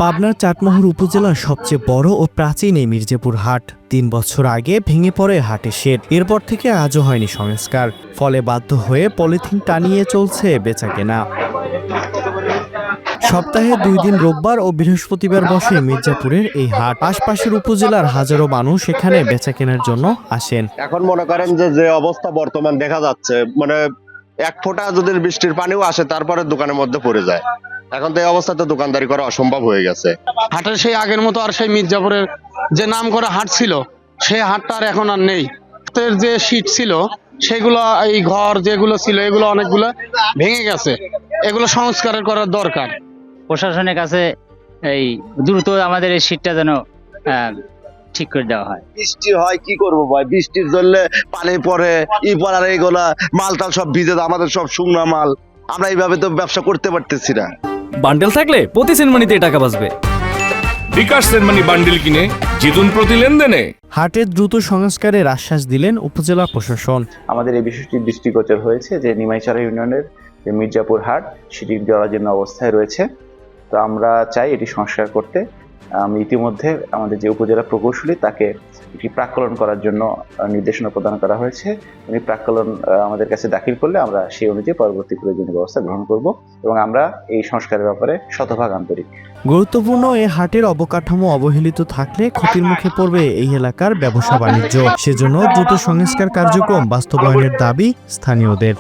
পাবনার চাটমোহর উপজেলার সবচেয়ে বড় ও প্রাচীন এই মির্জাপুর হাট ৩ বছর আগে ভেঙে পড়ে হাটের শেড। এরপর থেকে আজও হয়নি সংস্কার, ফলে বাধ্য হয়ে পলিথিন টানিয়ে চলছে বেচাকেনা। সপ্তাহে ২ দিন রোববার ও বৃহস্পতিবার বসে মির্জাপুরের এই হাট। আশপাশের উপজেলার হাজারো মানুষ এখানে বেচাকেনার জন্য আসেন। এখন মনে করেন যে অবস্থা বর্তমান দেখা যাচ্ছে, মানে এক ফোঁটা যদি বৃষ্টির পানিও আসে তারপরে দোকানের মধ্যে পড়ে যায়। এখন তো এই অবস্থাতে দোকানদারি করা অসম্ভব হয়ে গেছে। হাটের সেই আগের মতো আর সেই মির্জাপুরের যে নাম করা হাট ছিল সেই হাটটা আর এখন আর নেই। যে শীট ছিল সেগুলো, এই ঘর যেগুলো ছিল এগুলো অনেকগুলো ভেঙে গেছে, এগুলো সংস্কার করার দরকার। প্রশাসনের কাছে এই দ্রুত আমাদের এই শীটটা যেন ঠিক করে দেওয়া হয়। বৃষ্টি হয় কি করবো ভাই, বৃষ্টির জন্য পানি পড়ে পড়ার এইগুলা মালটাল সব ভিজে, আমাদের সব শুকনো মাল, আমরা এইভাবে তো ব্যবসা করতে পারতেছি না। বান্ডেল থাকলে প্রতি সেনমানিতে টাকা বাঁচবে। বিকাশ সেনমানি বান্ডেল কিনে জিতুন প্রতি লেনদেনে। হাটের দ্রুত সংস্কারের আশ্বাস দিলেন উপজেলা প্রশাসন। আমাদের এই বিষয়টি দৃষ্টিগোচর হয়েছে যে নিমাইচারা ইউনিয়নের যে মির্জাপুর হাট সেটি জরাজীর্ণ অবস্থায় রয়েছে। তো আমরা চাই এটি সংস্কার করতে। ইতিমধ্যে আমাদের যে উপজেলা প্রকৌশলী তাকে এটি প্রাক্কলন করার জন্য নির্দেশনা প্রদান করা হয়েছে। উনি প্রাক্কলন আমাদের কাছে দাখিল করলে আমরা সেই অনুযায়ী পরবর্তী প্রয়োজনীয় ব্যবস্থা গ্রহণ করব এবং আমরা এই সংস্কারের ব্যাপারে শতভাগ আন্তরিক। গুরুত্বপূর্ণ এই হাটের অবকাঠামো অবহেলিত থাকলে ক্ষতির মুখে পড়বে এই এলাকার ব্যবসা বাণিজ্য। সেজন্য দ্রুত সংস্কার কার্যক্রম বাস্তবায়নের দাবি স্থানীয়দের।